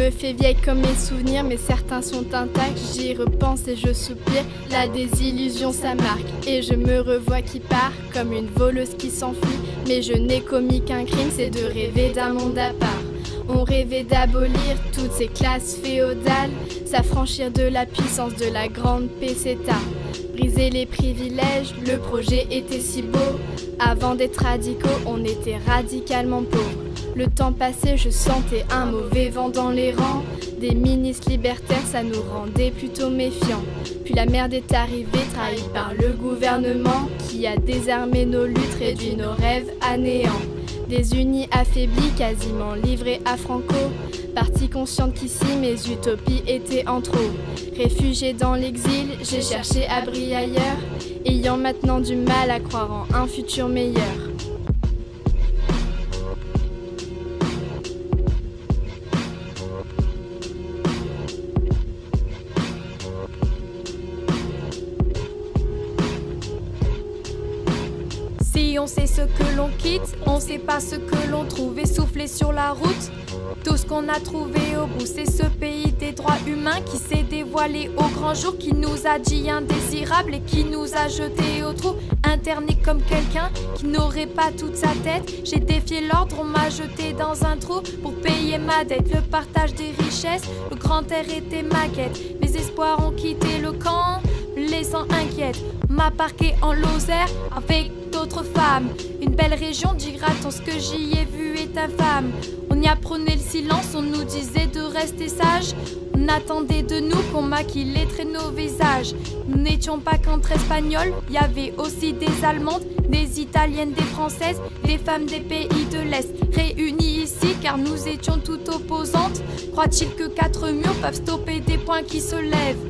me fais vieille comme mes souvenirs, mais certains sont intacts. J'y repense et je soupire, la désillusion ça marque. Et je me revois qui part, comme une voleuse qui s'enfuit. Mais je n'ai commis qu'un crime, c'est de rêver d'un monde à part. On rêvait d'abolir toutes ces classes féodales, s'affranchir de la puissance de la grande peseta. Briser les privilèges, le projet était si beau. Avant d'être radicaux, on était radicalement pauvres. Le temps passé, je sentais un mauvais vent dans les rangs. Des ministres libertaires, ça nous rendait plutôt méfiants. Puis la merde est arrivée, trahie par le gouvernement, qui a désarmé nos luttes, réduit nos rêves à néant. Des unis affaiblis, quasiment livrés à Franco. Partie consciente qu'ici mes utopies étaient en trop. Réfugiée dans l'exil, j'ai cherché abri ailleurs, ayant maintenant du mal à croire en un futur meilleur. Si on sait ce que l'on quitte, on sait pas ce que l'on trouve essoufflé sur la route. Tout ce qu'on a trouvé au bout, c'est ce pays des droits humains qui s'est dévoilé au grand jour, qui nous a dit indésirables et qui nous a jetés au trou. Interné comme quelqu'un qui n'aurait pas toute sa tête. J'ai défié l'ordre, on m'a jeté dans un trou pour payer ma dette. Le partage des richesses, le grand air était ma quête. Mes espoirs ont quitté le camp, me laissant inquiète. On m'a parqué en Lozère avec d'autres femmes. Une belle région, dira-t-on, ce que j'y ai vu est infâme. On y apprenait le silence, on nous disait de rester sage. On attendait de nous qu'on maquille les traits de nos visages. Nous n'étions pas qu'entre espagnols, il y avait aussi des allemandes, des italiennes, des françaises, des femmes des pays de l'Est. Réunies ici car nous étions toutes opposantes. Croit-il que 4 murs peuvent stopper des poings qui se lèvent?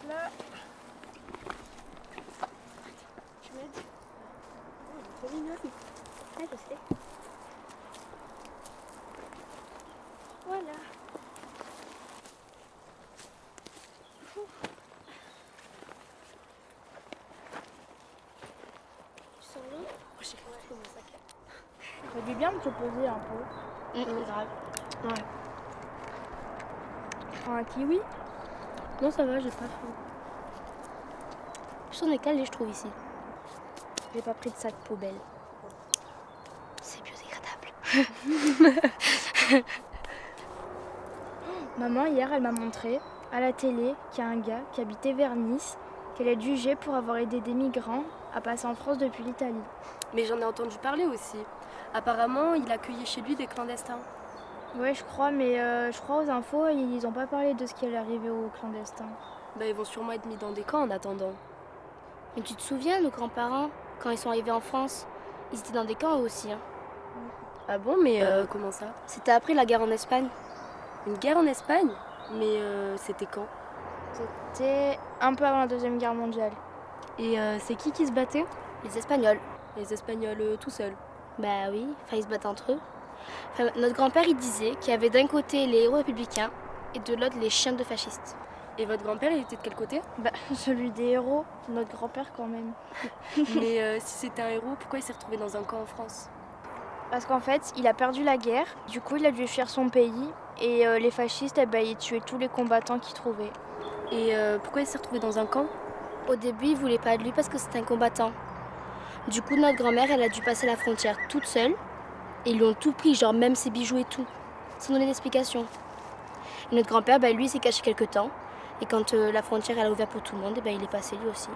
Là. Tu m'as dit. Oh, elle est trop mignonne. Ouais, je sais. Voilà. Ouf. Tu sens bien? J'ai récupéré mon sac. Ça fait du bien de se poser un peu. C'est grave. Ouais. Tu prends un kiwi? Non, ça va, j'ai pas faim. J'en ai calé, je trouve, ici. J'ai pas pris de sac poubelle. C'est biodégradable. Maman, hier, elle m'a montré à la télé qu'il y a un gars qui habitait vers Nice, qu'elle est jugée pour avoir aidé des migrants à passer en France depuis l'Italie. Mais j'en ai entendu parler aussi. Apparemment, il accueillait chez lui des clandestins. Ouais, je crois, mais je crois aux infos, ils ont pas parlé de ce qui allait arriver aux clandestins. Bah, ils vont sûrement être mis dans des camps en attendant. Mais tu te souviens, nos grands-parents, quand ils sont arrivés en France, ils étaient dans des camps eux aussi. Hein. Ah bon, mais comment ça? C'était après la guerre en Espagne. Une guerre en Espagne? Mais c'était quand? C'était un peu avant la Deuxième Guerre mondiale. Et c'est qui se battait? Les Espagnols. Les Espagnols tout seuls. Bah oui, enfin ils se battent entre eux. Enfin, notre grand-père il disait qu'il y avait d'un côté les héros républicains et de l'autre les chiens de fascistes. Et votre grand-père, il était de quel côté? Bah, celui des héros, notre grand-père quand même. Mais si c'était un héros, pourquoi il s'est retrouvé dans un camp en France? Parce qu'en fait, il a perdu la guerre, du coup il a dû fuir son pays et les fascistes, eh ben, ils tuaient tous les combattants qu'ils trouvaient. Et pourquoi il s'est retrouvé dans un camp? Au début ils voulaient pas de lui parce que c'était un combattant. Du coup notre grand-mère elle a dû passer la frontière toute seule et ils lui ont tout pris, genre même ses bijoux et tout, sans donner d'explication. Et notre grand-père, bah, lui il s'est caché quelque temps et quand la frontière elle a ouvert pour tout le monde, bah, il est passé lui aussi.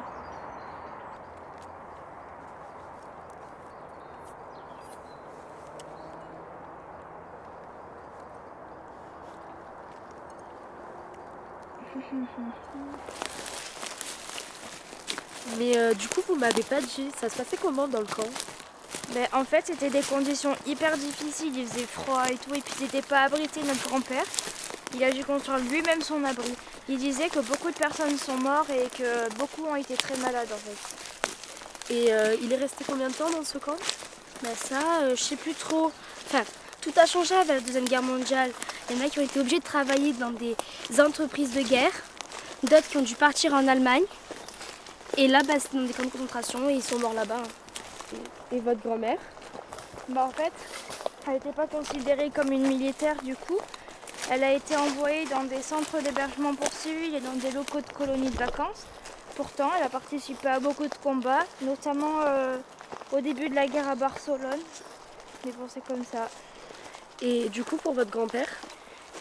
Mais du coup, vous m'avez pas dit, ça se passait comment dans le camp? En fait, c'était des conditions hyper difficiles, il faisait froid et tout, et puis il n'était pas abrité, notre grand-père. Il a dû construire lui-même son abri. Il disait que beaucoup de personnes sont mortes et que beaucoup ont été très malades en fait. Et il est resté combien de temps dans ce camp? Je sais plus trop. Enfin, tout a changé avec la Deuxième Guerre mondiale. Il y en a qui ont été obligés de travailler dans des entreprises de guerre, d'autres qui ont dû partir en Allemagne. Et là, c'était dans des camps de concentration et ils sont morts là-bas. Et votre grand-mère? En fait, elle n'était pas considérée comme une militaire du coup. Elle a été envoyée dans des centres d'hébergement pour civils et dans des locaux de colonies de vacances. Pourtant, elle a participé à beaucoup de combats, notamment au début de la guerre à Barcelone. Mais bon, c'est comme ça. Et du coup, pour votre grand-père?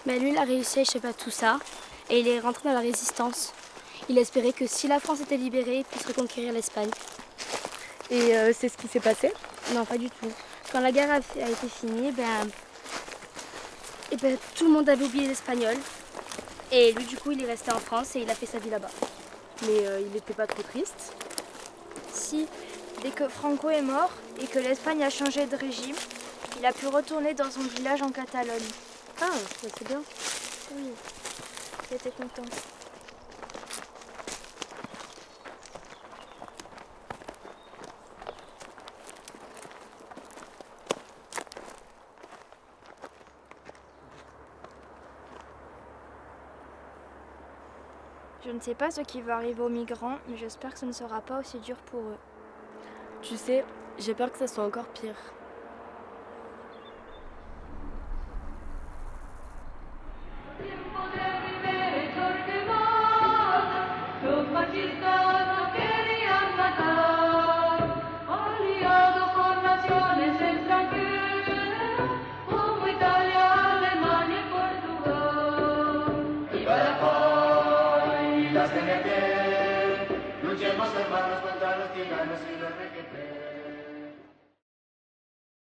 Lui, il a réussi à échapper à tout ça et il est rentré dans la résistance. Il espérait que si la France était libérée, il puisse reconquérir l'Espagne. Et c'est ce qui s'est passé? Non, pas du tout. Quand la guerre a été finie, tout le monde avait oublié l'espagnol. Et lui, du coup, il est resté en France et il a fait sa vie là-bas. Mais il n'était pas trop triste? Si, dès que Franco est mort et que l'Espagne a changé de régime, il a pu retourner dans son village en Catalogne. Ah, c'est bien. Oui, j'étais contente. Je ne sais pas ce qui va arriver aux migrants, mais j'espère que ce ne sera pas aussi dur pour eux. Tu sais, j'ai peur que ça soit encore pire. Luchemos hermanos contra los tiranos y los